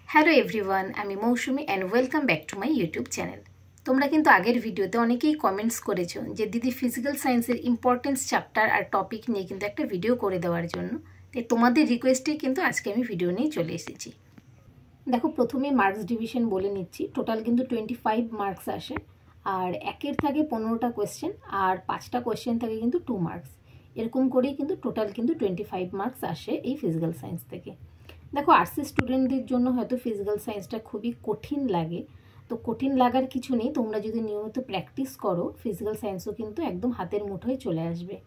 Hello everyone, আমি Mousumi and welcome back to my YouTube channel. তোমরা কিন্তু আগের ভিডিওতে অনেকেই কমেন্টস করেছো যে দিদি ফিজিক্যাল সায়েন্সের ইম্পর্টেন্স চ্যাপ্টার আর টপিক নিয়ে কিন্তু একটা ভিডিও করে দেওয়ার জন্য। তাই তোমাদের রিকোয়েস্টেই কিন্তু আজকে আমি ভিডিও নিয়ে চলে এসেছি। দেখো, প্রথমে মার্কস ডিভিশন বলে নিচ্ছি। টোটাল কিন্তু 25 মার্কস আসে, আর একের থাকে 15টা কোয়েশ্চেন, আর 5টা কোয়েশ্চেন থাকে কিন্তু 2 মার্কস। এরকম করেই কিন্তু টোটাল কিন্তু 25 মার্কস আসে এই ফিজিক্যাল সায়েন্স থেকে। দেখো, আর্টসের স্টুডেন্টদের জন্য হয়তো ফিজিক্যাল সায়েন্সটা খুবই কঠিন লাগে, তো কঠিন লাগার কিছু নেই। তোমরা যদি নিয়মিত প্র্যাকটিস করো, ফিজিক্যাল সায়েন্সও কিন্তু একদম হাতের মুঠোয় চলে আসবে।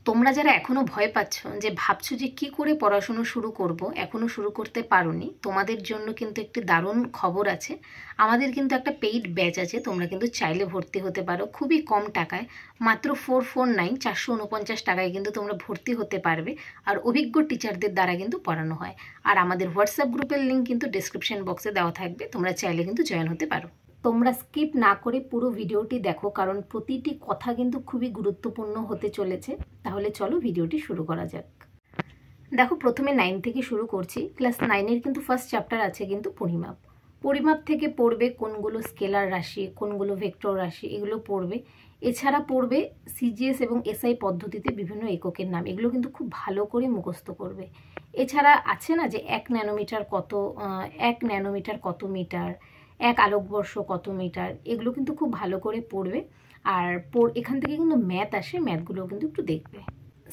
তোমরা যারা এখনও ভয় পাচ্ছ, যে ভাবছো যে কি করে পড়াশুনো শুরু করব, এখনও শুরু করতে পারোনি, তোমাদের জন্য কিন্তু একটি দারুণ খবর আছে। আমাদের কিন্তু একটা পেইড ব্যাচ আছে, তোমরা কিন্তু চাইলে ভর্তি হতে পারো খুবই কম টাকায়। মাত্র 449 টাকায় কিন্তু তোমরা ভর্তি হতে পারবে, আর অভিজ্ঞ টিচারদের দ্বারা কিন্তু পড়ানো হয়। আর আমাদের হোয়াটসঅ্যাপ গ্রুপের লিঙ্ক কিন্তু ডেসক্রিপশন বক্সে দেওয়া থাকবে, তোমরা চাইলে কিন্তু জয়েন হতে পারো। তোমরা স্কিপ না করে পুরো ভিডিওটি দেখো, কারণ প্রতিটি কথা কিন্তু খুবই গুরুত্বপূর্ণ হতে চলেছে। তাহলে চলো ভিডিওটি শুরু করা যাক। দেখো, প্রথমে 9 থেকে শুরু করছি। ক্লাস 9-এর কিন্তু ফার্স্ট চ্যাপ্টার আছে কিন্তু পরিমাপ। পরিমাপ থেকে পড়বে কোনগুলো স্কেলার রাশি, কোনগুলো ভেক্টর রাশি, এগুলো পড়বে। এছাড়া পড়বে সিজিএস এবং এসআই পদ্ধতিতে বিভিন্ন এককের নাম, এগুলো কিন্তু খুব ভালো করে মুখস্থ করবে। এছাড়া আছে না যে 1 ন্যানোমিটার কত মিটার, 1 আলোকবর্ষ কত মিটার, এগুলো কিন্তু খুব ভালো করে পড়বে। আর এখান থেকে কিন্তু ম্যাথ আসে, ম্যাথগুলো কিন্তু একটু দেখবে।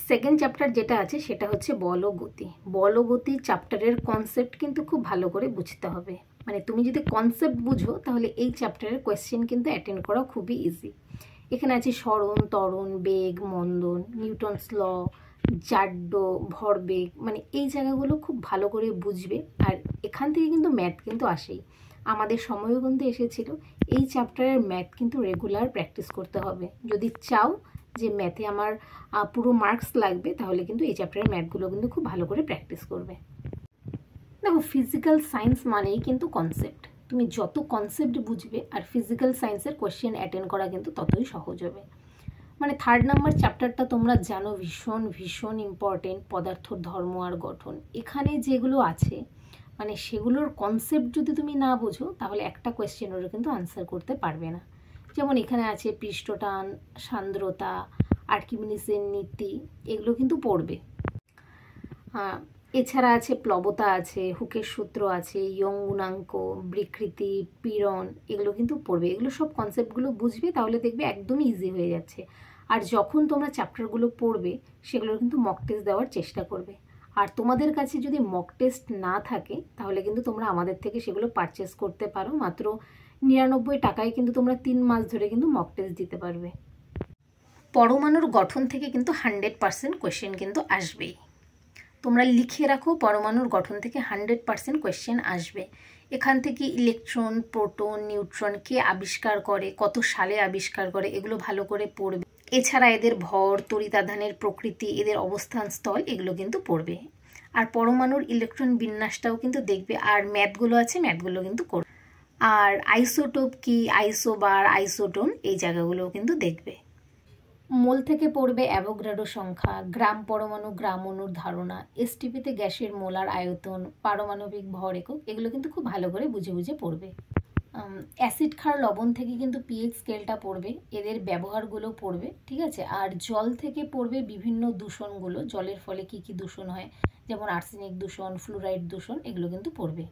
সেকেন্ড চ্যাপ্টার যেটা আছে সেটা হচ্ছে বল ও গতি। বল ও গতি চ্যাপ্টারের কনসেপ্ট কিন্তু খুব ভালো করে বুঝতে হবে। মানে তুমি যদি কনসেপ্ট বুঝো, তাহলে এই চ্যাপ্টারের কোয়েশ্চেন কিন্তু অ্যাটেন্ড করা খুবই ইজি। এখানে আছে সরণ, ত্বরণ, বেগ, মন্দন, নিউটনস ল, জাড্য, ভরবেগ, মানে এই জায়গাগুলো খুব ভালো করে বুঝবে। আর এখান থেকে কিন্তু ম্যাথ কিন্তু আসেই, আমাদের সময়ও কিন্তু এসেছিল। এই চ্যাপ্টারের ম্যাথ কিন্তু রেগুলার প্র্যাকটিস করতে হবে। যদি চাও যে ম্যাথে আমার পুরো মার্কস লাগবে, তাহলে কিন্তু এই চ্যাপ্টারের ম্যাথগুলো কিন্তু খুব ভালো করে প্র্যাকটিস করবে। দেখো, ফিজিক্যাল সায়েন্স মানেই কিন্তু কনসেপ্ট। তুমি যত কনসেপ্ট বুঝবে, আর ফিজিক্যাল সায়েন্সের কোয়েশ্চেন অ্যাটেন্ড করা কিন্তু ততই সহজ হবে। মানে 3rd নাম্বার চ্যাপ্টারটা তোমরা জানো ভীষণ ভীষণ ইম্পর্টেন্ট, পদার্থর ধর্ম আর গঠন। এখানে যেগুলো আছে, মানে সেগুলোর কনসেপ্ট যদি তুমি না বোঝো, তাহলে একটা কোয়েশ্চেনেরও কিন্তু আনসার করতে পারবে না। যেমন এখানে আছে পৃষ্ঠটান, সান্দ্রতা, আর্কিমিডিসের নীতি, এগুলো কিন্তু পড়বে। এছাড়া আছে প্লবতা আছে, হুকের সূত্র আছে, ইয়ং গুণাঙ্ক, বিকৃতি, পীড়ন, এগুলো কিন্তু পড়বে। এগুলো সব কনসেপ্টগুলো বুঝবে, তাহলে দেখবে একদমই ইজি হয়ে যাচ্ছে। আর যখন তোমরা চ্যাপ্টারগুলো পড়বে, সেগুলোর কিন্তু মক টেস্ট দেওয়ার চেষ্টা করবে। আর তোমাদের কাছে যদি মক টেস্ট না থাকে, তাহলে কিন্তু তোমরা আমাদের থেকে সেগুলো পারচেস করতে পারো। মাত্র 99 টাকায় কিন্তু তোমরা 3 মাস ধরে কিন্তু মক টেস্ট দিতে পারবে। পরমাণুর গঠন থেকে কিন্তু 100% কোয়েশ্চেন কিন্তু আসবেই। তোমরা লিখে রাখো, পরমাণুর গঠন থেকে 100% কোয়েশ্চেন আসবে। এখান থেকে ইলেকট্রন, প্রোটন, নিউট্রন কে আবিষ্কার করে, কত সালে আবিষ্কার করে, এগুলো ভালো করে পড়বে। এছাড়া এদের ভর, তড়িতাধানের প্রকৃতি, এদের অবস্থান স্থল, এগুলো কিন্তু পড়বে। আর পরমাণুর ইলেকট্রন বিন্যাসটাও কিন্তু দেখবে। আর ম্যাথগুলো আছে, ম্যাথগুলো কিন্তু করবে। আর আইসোটোপ কি, আইসোবার, আইসোটোন, এই জায়গাগুলোও কিন্তু দেখবে। মোল থেকে পড়বে অ্যাভোগাড্রো সংখ্যা, গ্রাম পরমাণু, গ্রাম অণুর ধারণা, এসটিপিতে গ্যাসের মোলার আয়তন, পারমাণবিক ভর একক, এগুলো কিন্তু খুব ভালো করে বুঝে বুঝে পড়বে। অ্যাসিড ক্ষার লবণ থেকে কিন্তু পিএইচ স্কেলটা পড়বে, এদের ব্যবহারগুলো পড়বে, ঠিক আছে। আর জল থেকে পড়বে বিভিন্ন দূষণগুলো, জলের ফলে কি কি দূষণ হয়, যেমন আর্সেনিক দূষণ, ফ্লুরাইড দূষণ, এগুলো কিন্তু পড়বে।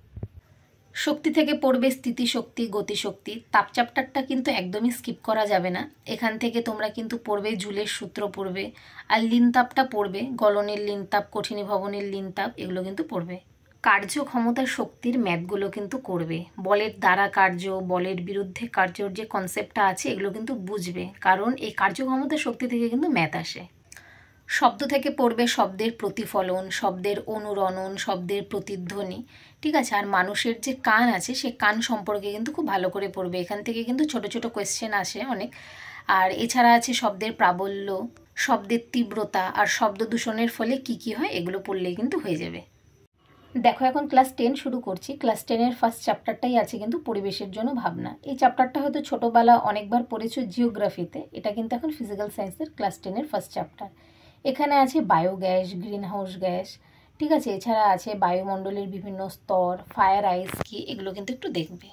শক্তি থেকে পড়বে স্থিতিশক্তি, গতিশক্তি। তাপ চ্যাপ্টারটা কিন্তু একদমই স্কিপ করা যাবে না। এখান থেকে তোমরা কিন্তু পড়বে জুলের সূত্র পড়বে, আর লিন তাপটা পড়বে, গলনের লিন তাপ, কঠিনীভবনের লিন তাপ, এগুলো কিন্তু পড়বে। কার্যক্ষমতা শক্তির ম্যাথগুলো কিন্তু করবে। বলের দ্বারা কার্য, বলের বিরুদ্ধে কার্যর যে কনসেপ্টটা আছে, এগুলো কিন্তু বুঝবে, কারণ এই কার্যক্ষমতা শক্তি থেকে কিন্তু ম্যাথ আসে। শব্দ থেকে পড়বে শব্দের প্রতিফলন, শব্দের অনুরণন, শব্দের প্রতিধ্বনি, ঠিক আছে। আর মানুষের যে কান আছে, সে কান সম্পর্কে কিন্তু খুব ভালো করে পড়বে। এখান থেকে কিন্তু ছোট ছোট কোয়েশ্চেন আসে অনেক। আর এছাড়া আছে শব্দের প্রাবল্য, শব্দের তীব্রতা, আর শব্দ দূষণের ফলে কি কি হয়, এগুলো পড়লেই কিন্তু হয়ে যাবে। দেখো, এখন ক্লাস 10 শুরু করছি। ক্লাস 10-এর ফার্স্ট চ্যাপ্টারটাই আছে কিন্তু পরিবেশের জন্য ভাবনা। এই চ্যাপ্টারটা হয়তো ছোটোবেলা অনেকবার পড়েছো জিওগ্রাফিতে, এটা কিন্তু এখন ফিজিক্যাল সায়েন্সের ক্লাস 10-এর ফার্স্ট চ্যাপ্টার। এখানে আছে বায়োগ্যাস, গ্রিন হাউস গ্যাস, ঠিক আছে। এছাড়া আছে বায়ুমণ্ডলের বিভিন্ন স্তর, ফায়ার আইস কি, এগুলো কিন্তু একটু দেখবে।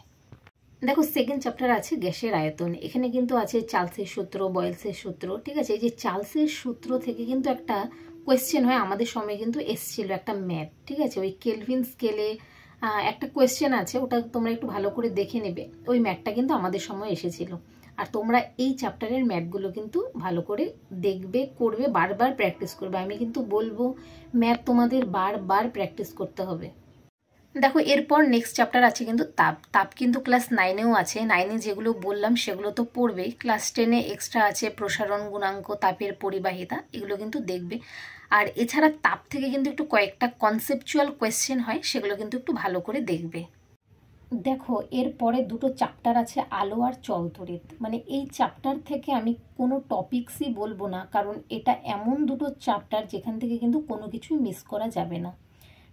দেখো সেকেন্ড চ্যাপ্টার আছে গ্যাসের আয়তন। এখানে কিন্তু আছে চার্লসের সূত্র, বয়েলসের সূত্র। ঠিক আছে, এই যে চার্লসের সূত্র থেকে কিন্তু একটা কোয়েশ্চেন হয়, আমাদের সময় কিন্তু এসছিল একটা ম্যাথ। ঠিক আছে, ওই কেলভিন স্কেলে একটা কোয়েশ্চেন আছে, ওটা তোমরা একটু ভালো করে দেখে নেবে। ওই ম্যাথটা কিন্তু আমাদের সময় এসেছিল। আর তোমরা এই চ্যাপ্টারের ম্যাথগুলো কিন্তু ভালো করে দেখবে, করবে, বারবার প্র্যাকটিস করবে। আমি কিন্তু বলবো ম্যাথ তোমাদের বারবার প্র্যাকটিস করতে হবে। দেখো এরপর নেক্সট চ্যাপ্টার আছে কিন্তু তাপ। তাপ কিন্তু ক্লাস 9-এও আছে। 9-এ যেগুলো বললাম সেগুলো তো পড়বেই। ক্লাস 10-এ এক্সট্রা আছে প্রসারণ গুণাঙ্ক, তাপের পরিবাহিতা, এগুলো কিন্তু দেখবে। আর এছাড়া তাপ থেকে কিন্তু একটু কয়েকটা কনসেপচুয়াল কোয়েশ্চেন হয়, সেগুলো কিন্তু একটু ভালো করে দেখবে। দেখো এরপরে দুটো চ্যাপ্টার আছে আলো আর চলতরিৎ। মানে এই চ্যাপ্টার থেকে আমি কোনো টপিকসই বলবো না, কারণ এটা এমন দুটো চ্যাপ্টার যেখান থেকে কিন্তু কোনো কিছুই মিস করা যাবে না।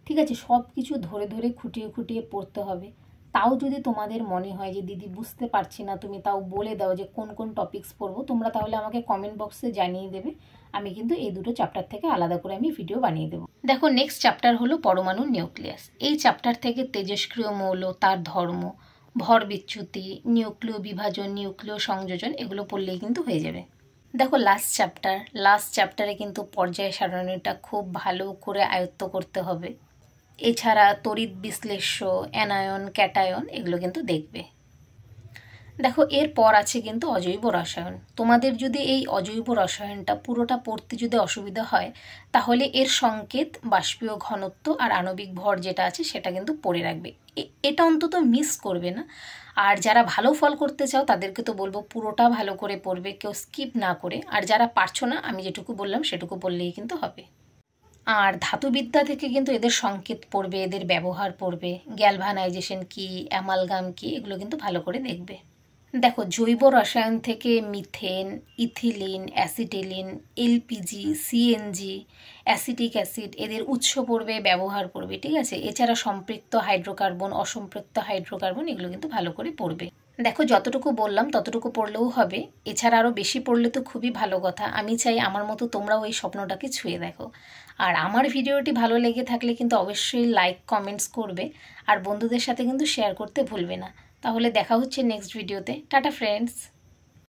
ঠিক আছে, সব কিছু ধরে ধরে খুঁটিয়ে খুঁটিয়ে পড়তে হবে। তাও যদি তোমাদের মনে হয় যে দিদি বুঝতে পারছি না, তুমি তাও বলে দাও যে কোন কোন টপিকস পড়বো, তোমরা তাহলে আমাকে কমেন্ট বক্সে জানিয়ে দেবে। আমি কিন্তু এই দুটো চ্যাপ্টার থেকে আলাদা করে আমি ভিডিও বানিয়ে দেবো। দেখো নেক্সট চ্যাপ্টার হলো পরমাণু নিউক্লিয়াস। এই চ্যাপ্টার থেকে তেজস্ক্রিয় মৌল, তার ধর্ম, ভর বিচ্যুতি, নিউক্লিয় বিভাজন, নিউক্লিয় সংযোজন, এগুলো পড়লেই কিন্তু হয়ে যাবে। দেখো লাস্ট চ্যাপ্টারে কিন্তু পর্যায় সারণীটা খুব ভালো করে আয়ত্ত করতে হবে। এছাড়া তড়িৎ বিশ্লেষ্য, অ্যানায়ন, ক্যাটায়ন, এগুলো কিন্তু দেখবে। দেখো এরপর আছে কিন্তু অজৈব রসায়ন। তোমাদের যদি এই অজৈব রসায়নটা পুরোটা পড়তে যদি অসুবিধা হয়, তাহলে এর সংকেত, বাষ্পীয় ঘনত্ব আর আণবিক ভর যেটা আছে সেটা কিন্তু পড়ে রাখবে। এটা অন্তত মিস করবে না। আর যারা ভালো ফল করতে চাও তাদেরকে তো বলবো পুরোটা ভালো করে পড়বে, কেউ স্কিপ না করে। আর যারা পারছো না, আমি যেটুকু বললাম সেটুকু পড়লেই কিন্তু হবে। আর ধাতুবিদ্যা থেকে কিন্তু এদের সংকেত পড়বে, এদের ব্যবহার পড়বে, গ্যালভানাইজেশন কি, অ্যামালগাম কি, এগুলো কিন্তু ভালো করে দেখবে। দেখো জৈব রসায়ন থেকে methane, ethylene, acetylene, LPG, CNG, acetic acid, এদের উৎস পড়বে, ব্যবহার পড়বে। ঠিক আছে, এছাড়া সম্পৃক্ত হাইড্রোকার্বন, অসম্পৃক্ত হাইড্রোকার্বন, এগুলো কিন্তু ভালো করে পড়বে। দেখো যতটুকু বললাম ততটুকু পড়লেও হবে, এছাড়া আরও বেশি পড়লে তো খুবই ভালো কথা। আমি চাই আমার মতো তোমরাও এই স্বপ্নটাকে ছুঁয়ে দেখো। আর আমার ভিডিওটি ভালো লেগে থাকলে কিন্তু অবশ্যই লাইক, কমেন্টস করবে। আর বন্ধুদের সাথে কিন্তু শেয়ার করতে ভুলবে না। তাহলে দেখা হচ্ছে নেক্সট ভিডিওতে। Tata friends.